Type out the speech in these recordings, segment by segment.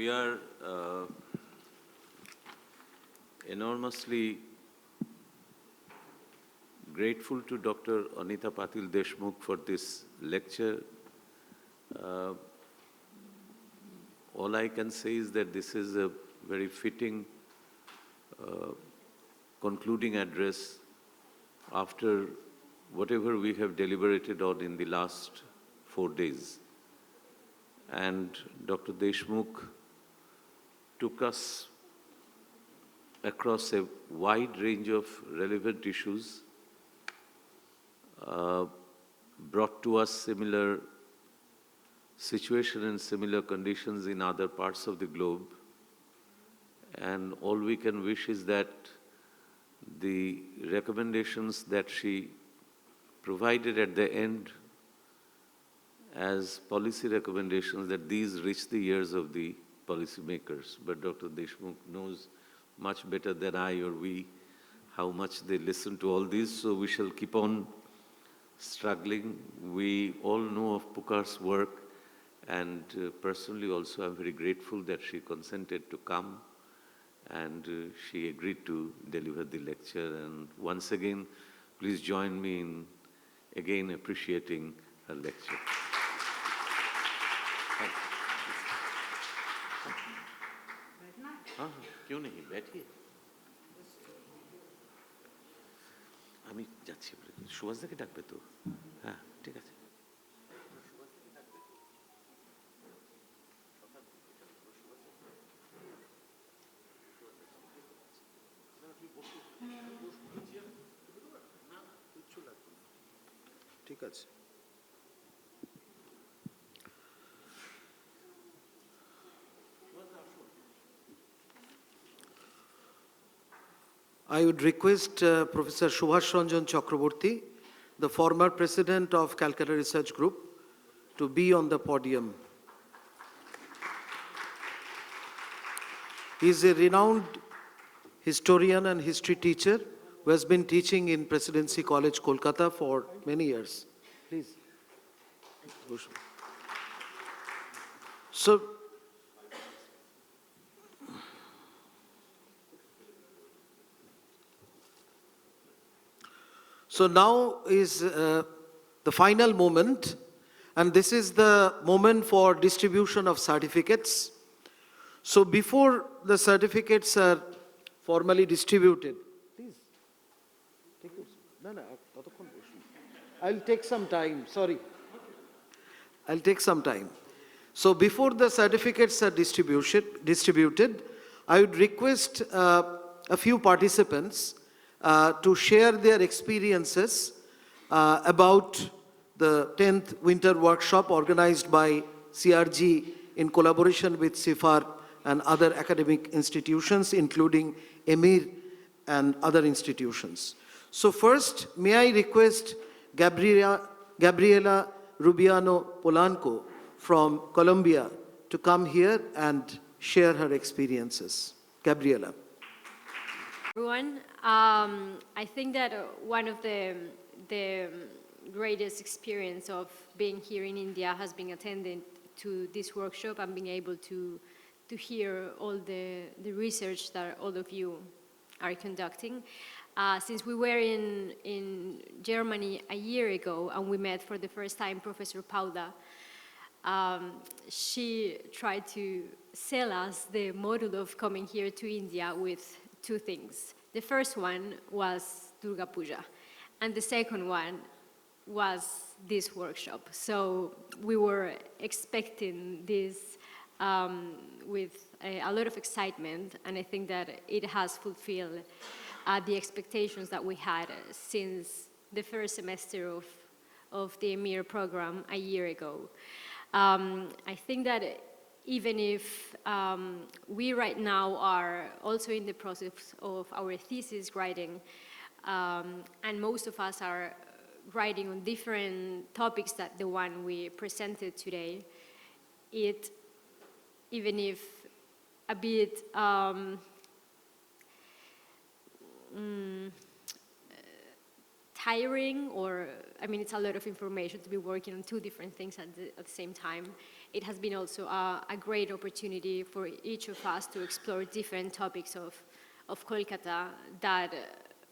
We are enormously grateful to Dr. Anita Patil Deshmukh for this lecture. All I can say is that this is a very fitting concluding address after whatever we have deliberated on in the last 4 days. And Dr. Deshmukh took us across a wide range of relevant issues, brought to us similar situation and similar conditions in other parts of the globe. And all we can wish is that the recommendations that she provided at the end as policy recommendations, that these reach the ears of the policymakers. But Dr. Deshmukh knows much better than I or we how much they listen to all these, so we shall keep on struggling. We all know of Pukar's work, and personally also I'm very grateful that she consented to come and she agreed to deliver the lecture. And once again, please join me in again appreciating her lecture. हाँ क्यों नहीं बैठिए আমি যাচ্ছি সুভাষদাকে ডাকবে তো হ্যাঁ ঠিক আছে ঠিক আছে I would request Professor Subhash Ranjan Chakraborty, the former president of Calcutta Research Group, to be on the podium. He is a renowned historian and history teacher who has been teaching in Presidency College, Kolkata for many years. Please. So now is the final moment, and this is the moment for distribution of certificates. So before the certificates are formally distributed, please, take your seat. No, I'll take some time, sorry. I'll take some time. So before the certificates are distributed, I would request a few participants to share their experiences about the 10th Winter Workshop organized by CRG in collaboration with CIFAR and other academic institutions, including EMIR and other institutions. So first, may I request Gabriela Rubiano Polanco from Colombia to come here and share her experiences. Gabriela. Everyone, I think that one of the greatest experience of being here in India has been attending to this workshop and being able to hear all the research that all of you are conducting. Since we were in Germany a year ago and we met for the first time Professor Paula, she tried to sell us the model of coming here to India with 2 things. The first one was Durga Puja, and the second one was this workshop. So we were expecting this with a lot of excitement, and I think that it has fulfilled the expectations that we had since the first semester of the EMIR program a year ago. I think that even if we right now are also in the process of our thesis writing, and most of us are writing on different topics than the one we presented today, even if a bit tiring, or, I mean, it's a lot of information to be working on two different things at the same time. It has been also a great opportunity for each of us to explore different topics of Kolkata that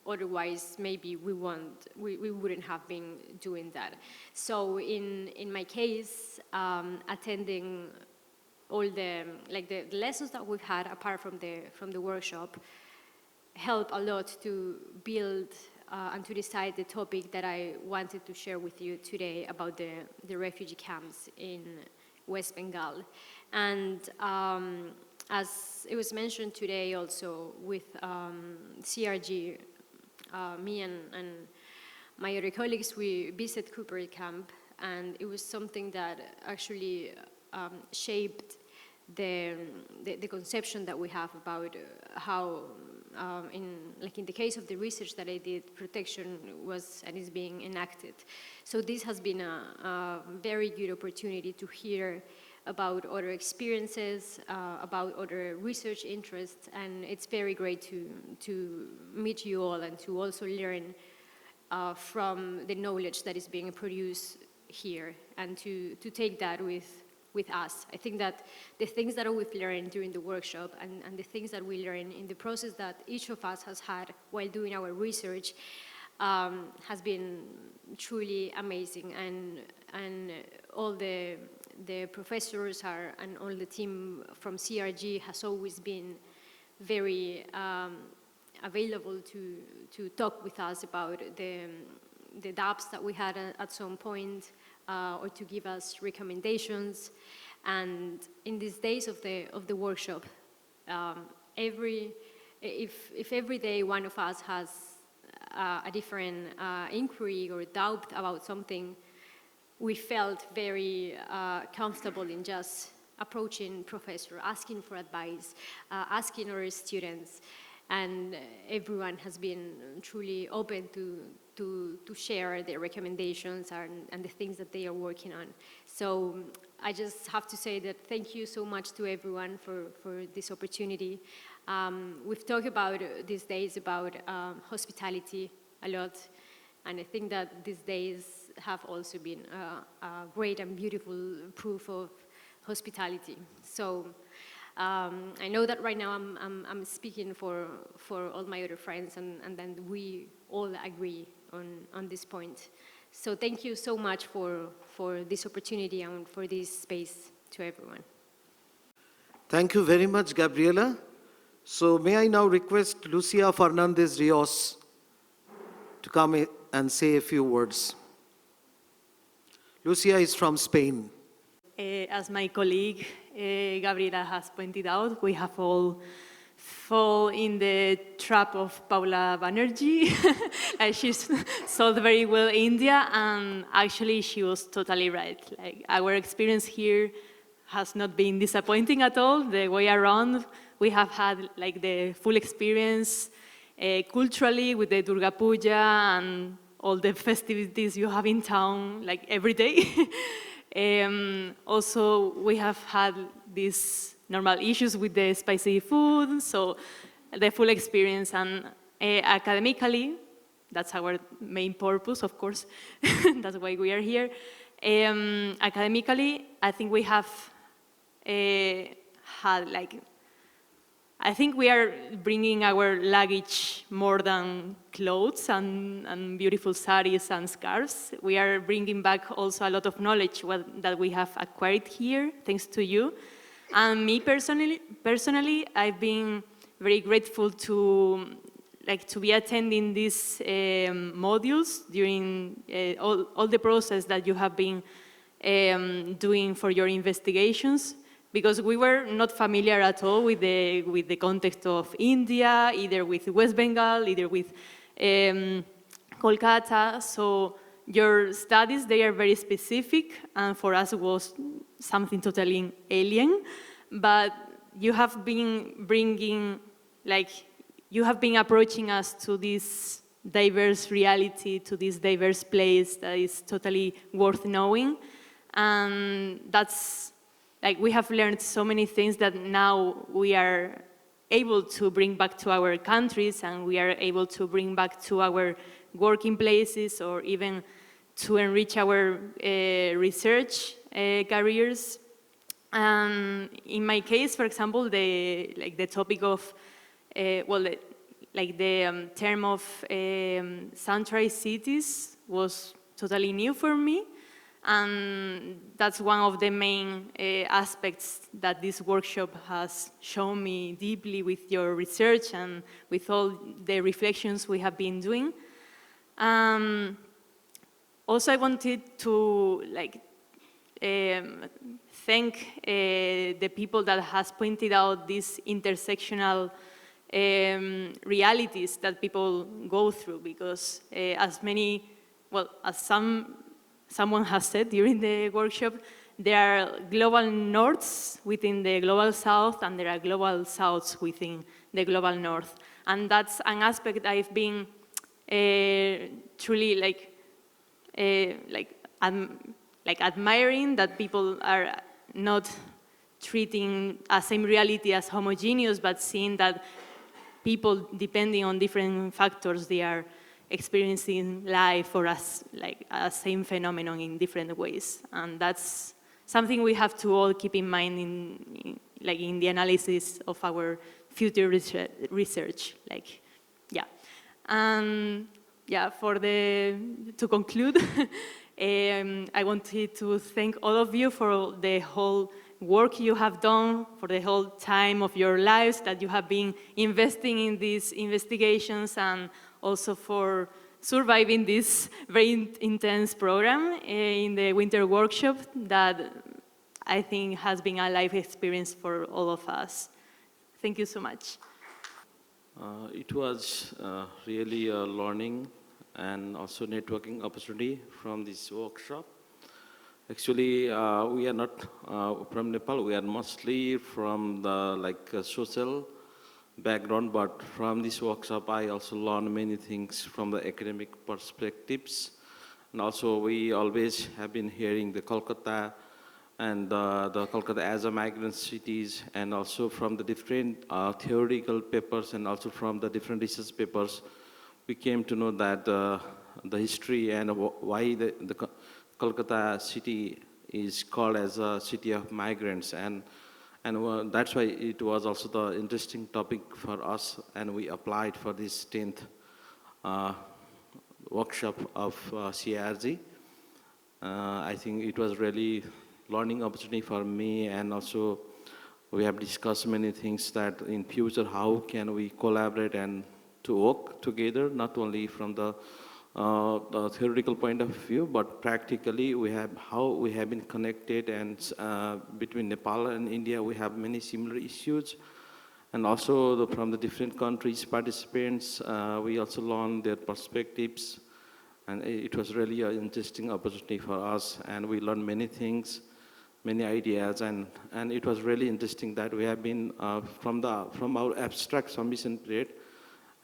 otherwise maybe we wouldn't have been doing that. So in my case, attending all the lessons that we've had apart from the workshop helped a lot to build and to decide the topic that I wanted to share with you today about the refugee camps in West Bengal. And as it was mentioned today also with CRG, me and my other colleagues, we visited Cooper Camp, and it was something that actually shaped the conception that we have about how, in the case of the research that I did, protection was and is being enacted. So this has been a very good opportunity to hear about other experiences, about other research interests, and it's very great to meet you all and to also learn from the knowledge that is being produced here, and to take that with us. I think that the things that we've learned during the workshop and the things that we learned in the process that each of us has had while doing our research has been truly amazing, and all the professors and all the team from CRG has always been very available to talk with us about the doubts that we had at some point, or to give us recommendations. And in these days of the workshop, if every day one of us has a different inquiry or doubt about something, we felt very comfortable in just approaching professor, asking for advice, asking our students, and everyone has been truly open to share their recommendations and the things that they are working on. So I just have to say that thank you so much to everyone for this opportunity. We've talked about these days about hospitality a lot, and I think that these days have also been a great and beautiful proof of hospitality. So I know that right now I'm speaking for all my other friends, and then we all agree on this point. So thank you so much for this opportunity and for this space to everyone. Thank you very much, Gabriela. So may I now request Lucia Fernandez Rios to come and say a few words. Lucia is from Spain. As my colleague Gabriela has pointed out, we have all fall in the trap of Paula Banerjee. She's sold very well India, and actually she was totally right. Like, our experience here has not been disappointing at all. The way around, we have had like the full experience culturally with the Durga Puja and all the festivities you have in town, like every day. Also, we have had these normal issues with the spicy food, so the full experience. And academically, that's our main purpose, of course. That's why we are here. Academically, I think we have had like, I think we are bringing our luggage more than clothes and beautiful saris and scarves. We are bringing back also a lot of knowledge that we have acquired here, thanks to you. And me personally, I've been very grateful to be attending these modules during all the process that you have been doing for your investigations, because we were not familiar at all with the context of India, either with West Bengal, either with Kolkata. So your studies, they are very specific, and for us it was something totally alien. But you have been bringing, you have been approaching us to this diverse reality, to this diverse place that is totally worth knowing. And that's, we have learned so many things that now we are able to bring back to our countries, and we are able to bring back to our working places or even to enrich our research careers. In my case, for example, the topic of, the term of sanctuary cities was totally new for me. And that's one of the main aspects that this workshop has shown me deeply with your research and with all the reflections we have been doing. Also, I wanted to thank the people that has pointed out these intersectional realities that people go through, because as someone has said during the workshop, there are global norths within the global south, and there are global souths within the global north. And that's an aspect I've been truly admiring, that people are not treating a same reality as homogeneous, but seeing that people, depending on different factors, they are experiencing life or as a same phenomenon in different ways. And that's something we have to all keep in mind in the analysis of our future research. To conclude, I wanted to thank all of you for the whole work you have done, for the whole time of your lives that you have been investing in these investigations, and also for surviving this very intense program in the winter workshop that I think has been a life experience for all of us. Thank you so much. It was really a learning and also networking opportunity from this workshop. Actually, we are not from Nepal. We are mostly from the social background, but from this workshop, I also learned many things from the academic perspectives. And also, we always have been hearing the Kolkata and the Kolkata as a migrant cities, and also from the different theoretical papers and also from the different research papers, we came to know that the history and why the Kolkata city is called as a city of migrants. And that's why it was also the interesting topic for us, and we applied for this 10th workshop of CRG. I think it was really learning opportunity for me, and also we have discussed many things that in future how can we collaborate and to work together, not only from the theoretical point of view, but practically how we have been connected, and between Nepal and India we have many similar issues, and also from the different countries participants we also learned their perspectives, and it was really an interesting opportunity for us, and we learned many things, many ideas, and it was really interesting that we have been from our abstract submission period,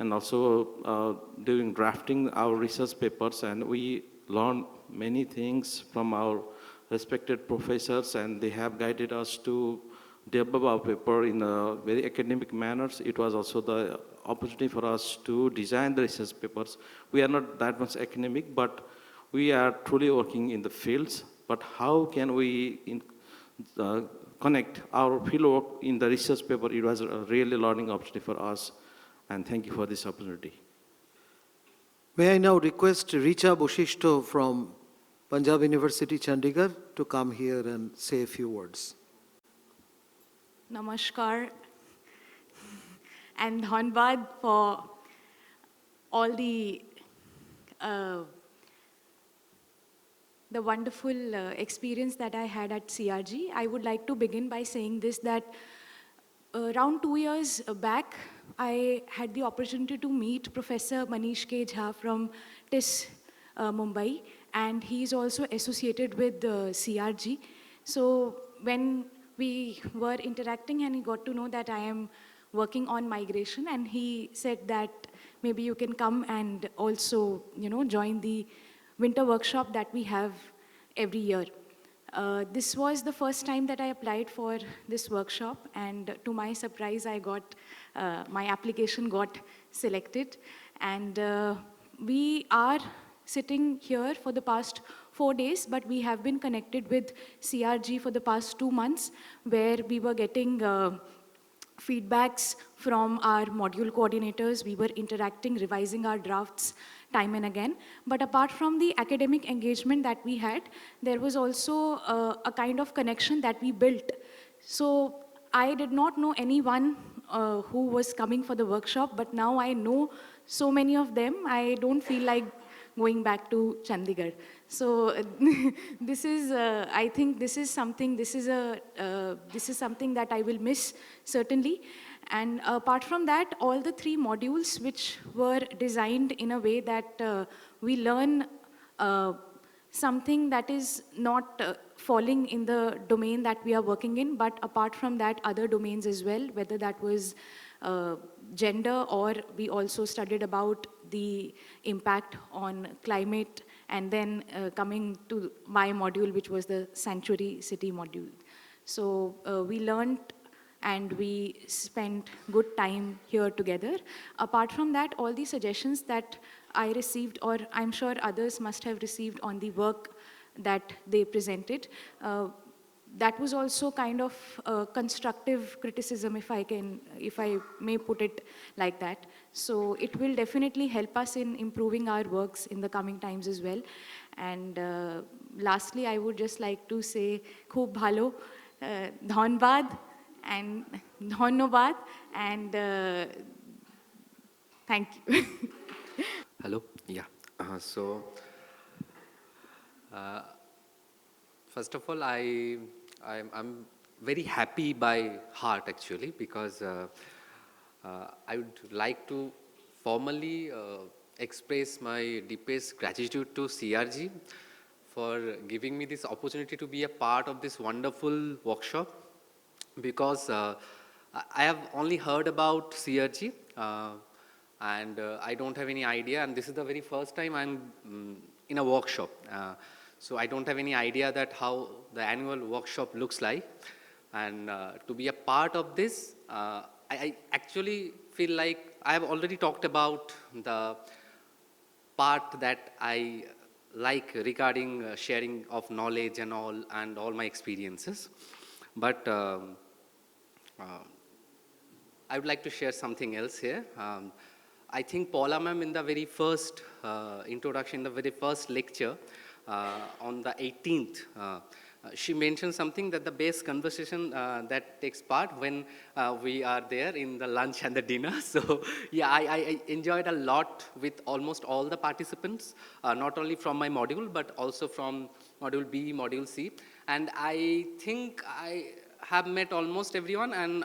and also during drafting our research papers, and we learned many things from our respected professors, and they have guided us to develop our paper in a very academic manner. It was also the opportunity for us to design the research papers. We are not that much academic, but we are truly working in the fields. But how can we connect our fieldwork in the research paper? It was a really learning opportunity for us. And thank you for this opportunity. May I now request Richa Boshishto from Punjab University, Chandigarh, to come here and say a few words. Namaskar and Dhanbad for all the wonderful experience that I had at CRG. I would like to begin by saying this, that around 2 years back, I had the opportunity to meet Professor Manish K. Jha from TIS Mumbai, and he is also associated with CRG. So when we were interacting and he got to know that I am working on migration, and he said that maybe you can come and also, join the winter workshop that we have every year. This was the first time that I applied for this workshop, and to my surprise, my application got selected. And we are sitting here for the past 4 days, but we have been connected with CRG for the past 2 months, where we were getting feedbacks from our module coordinators. We were interacting, revising our drafts time and again. But apart from the academic engagement that we had, there was also a kind of connection that we built. So I did not know anyone who was coming for the workshop, but now I know so many of them. I don't feel like going back to Chandigarh. So this is, I think this is something that I will miss certainly. And apart from that, all the 3 modules which were designed in a way that we learn something that is not falling in the domain that we are working in, but apart from that, other domains as well, whether that was gender, or we also studied about the impact on climate, and then coming to my module, which was the sanctuary city module. So we learned and we spent good time here together. Apart from that, all the suggestions that I received, or I'm sure others must have received on the work that they presented, that was also kind of constructive criticism, if I may put it like that. So it will definitely help us in improving our works in the coming times as well. And lastly, I would just like to say, khub bhalo, dhanbad, and dhannobad, and thank you. Hello. Yeah. First of all, I'm very happy by heart actually, because I would like to formally express my deepest gratitude to CRG for giving me this opportunity to be a part of this wonderful workshop, because I have only heard about CRG and I don't have any idea, and this is the very first time I'm in a workshop. So I don't have any idea that how the annual workshop looks like, and to be a part of this, I actually feel like I have already talked about the part that I like regarding sharing of knowledge and all my experiences. But I would like to share something else here. I think Paula ma'am, in the very first introduction, the very first lecture on the 18th, she mentioned something that the best conversation that takes part when we are there in the lunch and the dinner. So yeah, I enjoyed a lot with almost all the participants, not only from my module, but also from module B, module C. And I think I have met almost everyone, and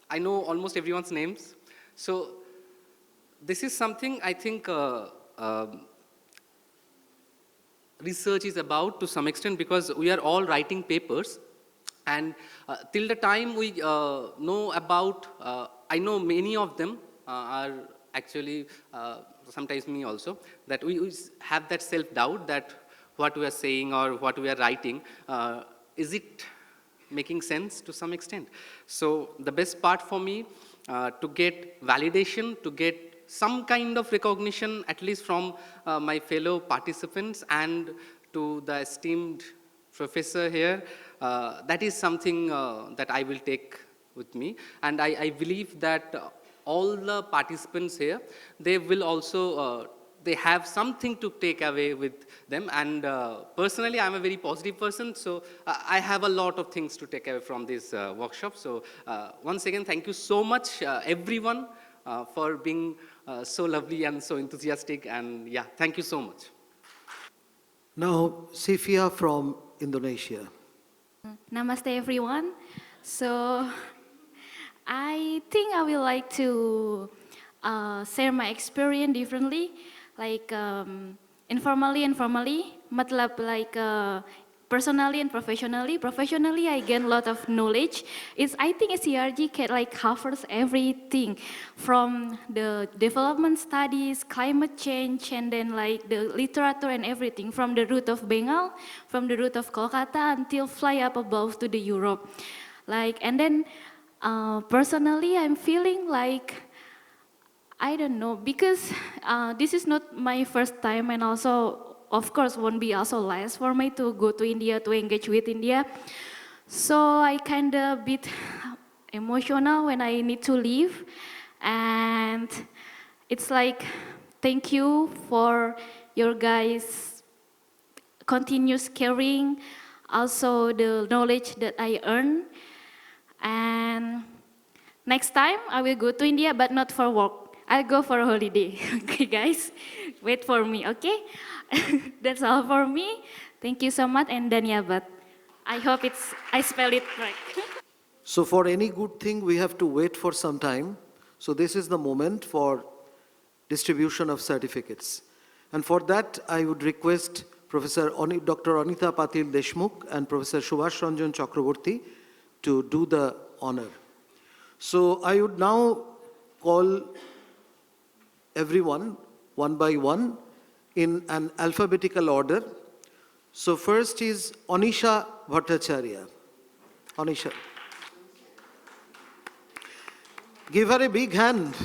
I know almost everyone's names. So this is something I think research is about to some extent, because we are all writing papers, and till the time we know about, I know many of them are actually, sometimes me also, that we have that self-doubt that what we are saying or what we are writing, is it making sense to some extent? So the best part for me, to get validation, to get some kind of recognition, at least from my fellow participants and to the esteemed professor here, that is something that I will take with me. And I believe that all the participants here, they will also, they have something to take away with them. And personally, I'm a very positive person, so I have a lot of things to take away from this workshop. So once again, thank you so much, everyone, for being so lovely and so enthusiastic. And yeah, thank you so much. Now, Sifia from Indonesia. Namaste, everyone. So, I think I would like to share my experience differently, like informally and formally, matlab like personally and professionally. Professionally, I gain a lot of knowledge. I think CRG covers everything from the development studies, climate change, and then like the literature and everything, from the route of Bengal, from the route of Kolkata until fly up above to the Europe. And then personally, I'm feeling like I don't know, because this is not my first time, and also, of course, won't be also last for me to go to India, to engage with India. So I kind of bit emotional when I need to leave. And it's like, thank you for your guys' continuous caring, also the knowledge that I earn. And next time I will go to India, but not for work. I'll go for a holiday. Okay, guys? Wait for me, okay? That's all for me. Thank you so much, and Danyabat. I hope I spell it right. So for any good thing, we have to wait for some time. So this is the moment for distribution of certificates. And for that, I would request Dr. Anita Patil Deshmukh and Professor Subhash Ranjan Chakraborty to do the honor. So I would now call everyone one by one in an alphabetical order. So first is Anisha Bhattacharya. Anisha. Give her a big hand.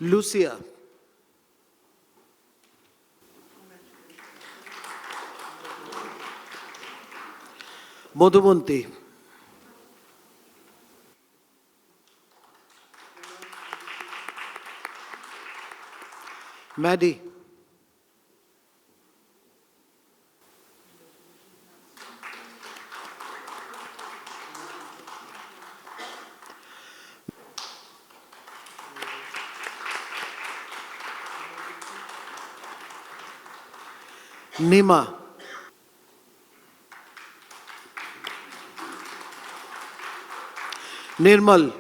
Lucia. Madhubanti. Maddie. Nima. Nirmal.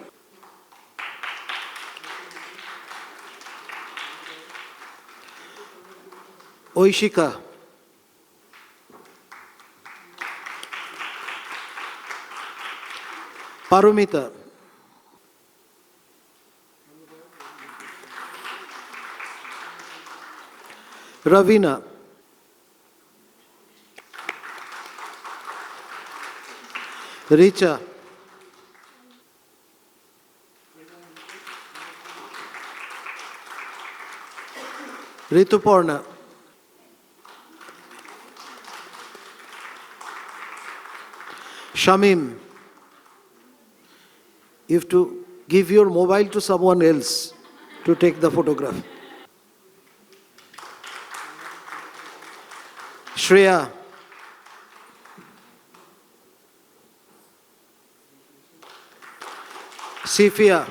Oishika. Parumita. Ravina. Richa. Rituparna. Shamim. You have to give your mobile to someone else to take the photograph. Shreya. Sifia.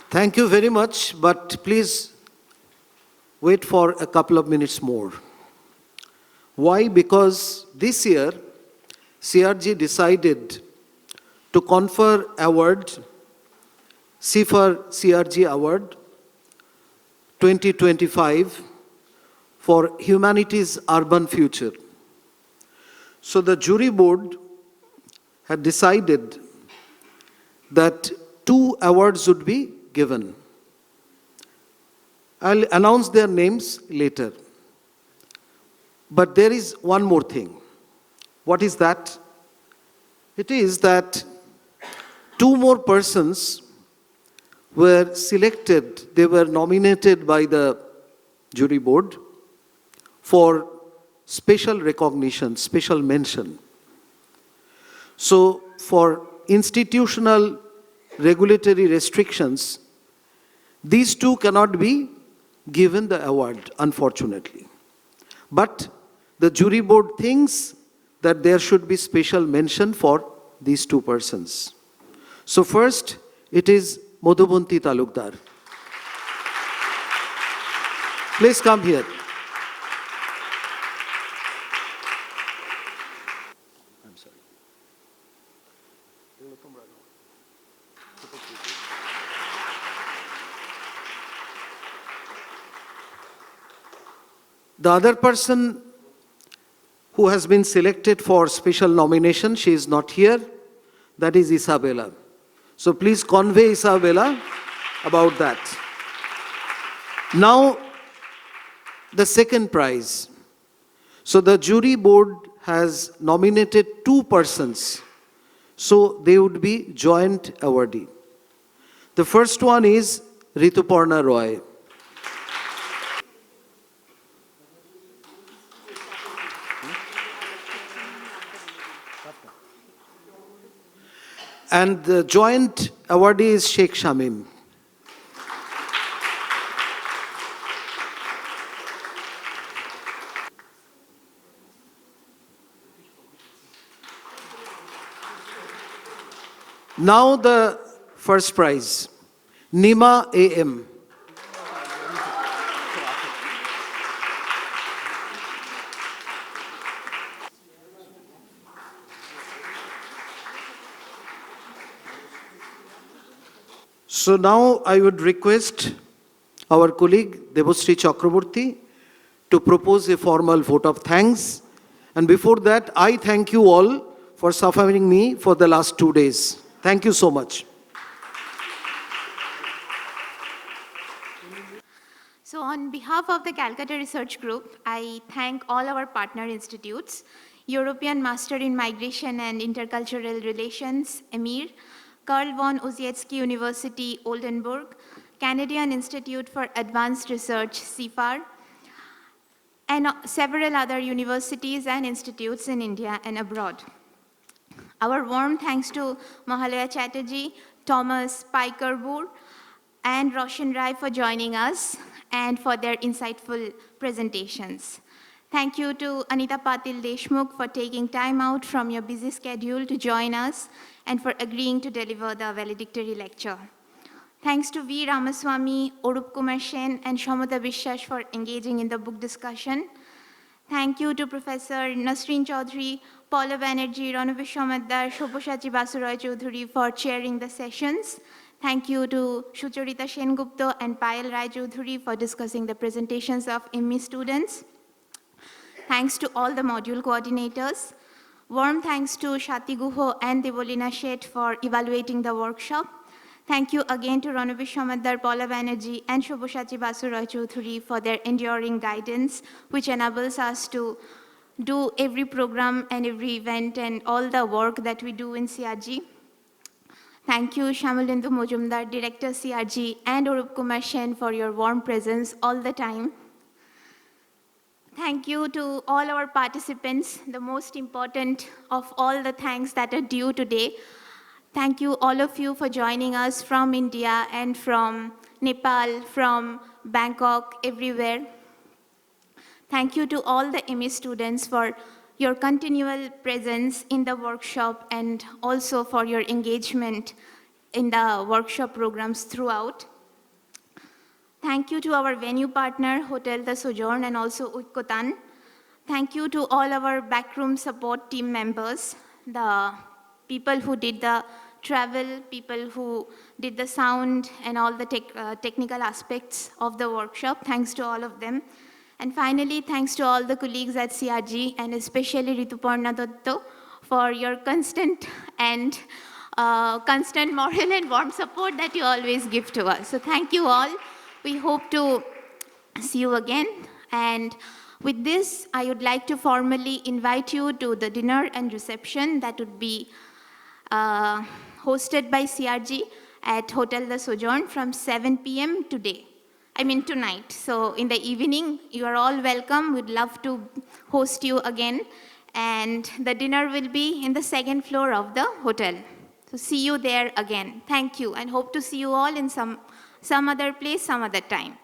Thank you very much, but please wait for a couple of minutes more. Why? Because this year, CRG decided to confer award, CIFAR CRG Award 2025 for Humanity's Urban Future. So the jury board had decided that 2 awards would be given. I'll announce their names later. But there is one more thing. What is that? It is that 2 more persons were selected, they were nominated by the jury board for special recognition, special mention. So for institutional regulatory restrictions, these 2 cannot be given the award, unfortunately. But the jury board thinks that there should be special mention for these 2 persons. So first, it is Madhubanti Talukdar. Please come here. I'm sorry. The other person who has been selected for special nomination. She is not here. That is Isabella. So please convey Isabella about that. Now, the second prize. So the jury board has nominated 2 persons. So they would be joint awardee. The first one is Rituparna Roy. And the joint awardee is Sheikh Shamim. Now the first prize, Nima AM. So now I would request our colleague Debashree Chakraborty to propose a formal vote of thanks. And before that, I thank you all for suffering me for the last 2 days. Thank you so much. So on behalf of the Calcutta Research Group, I thank all our partner institutes, European Master in Migration and Intercultural Relations, EMIR, Karl von Ossietzky University, Oldenburg, Canadian Institute for Advanced Research, CIFAR, and several other universities and institutes in India and abroad. Our warm thanks to Mahalaya Chatterjee, Thomas Pikerboer, and Roshan Rai for joining us and for their insightful presentations. Thank you to Anita Patil Deshmukh for taking time out from your busy schedule to join us and for agreeing to deliver the valedictory lecture. Thanks to V. Ramaswamy, Orup Kumar Sen, and Shamata Biswas for engaging in the book discussion. Thank you to Professor Nasreen Chaudhary, Paula Banerjee, Ranavi Shamadar, Shobhoshachi Basuroy Chaudhary for chairing the sessions. Thank you to Shucharita Sengupta and Payal Rai Chaudhary for discussing the presentations of ME students. Thanks to all the module coordinators. Warm thanks to Shati Guho and Devolina Shet for evaluating the workshop. Thank you again to Ranavi Shamadar, Paula Banerjee, and Shobhoshachi Basuroy Chaudhary for their enduring guidance, which enables us to do every program and every event and all the work that we do in CRG. Thank you, Shamalindu Mojumdar, Director CRG, and Orup Kumar Sen for your warm presence all the time. Thank you to all our participants, the most important of all the thanks that are due today. Thank you, all of you, for joining us from India and from Nepal, from Bangkok, everywhere. Thank you to all the ME students for your continual presence in the workshop and also for your engagement in the workshop programs throughout. Thank you to our venue partner, Hotel The Sojourn, and also Uikotan. Thank you to all our backroom support team members, the people who did the travel, people who did the sound and all the technical aspects of the workshop. Thanks to all of them. And finally, thanks to all the colleagues at CRG and especially Rituparna Dotto for your constant moral and warm support that you always give to us. So thank you all. We hope to see you again. And with this, I would like to formally invite you to the dinner and reception that would be hosted by CRG at Hotel The Sojourn from 7 p.m. tonight. So in the evening, you are all welcome. We'd love to host you again. And the dinner will be in the second floor of the hotel. So see you there again. Thank you, and hope to see you all in some other place, some other time.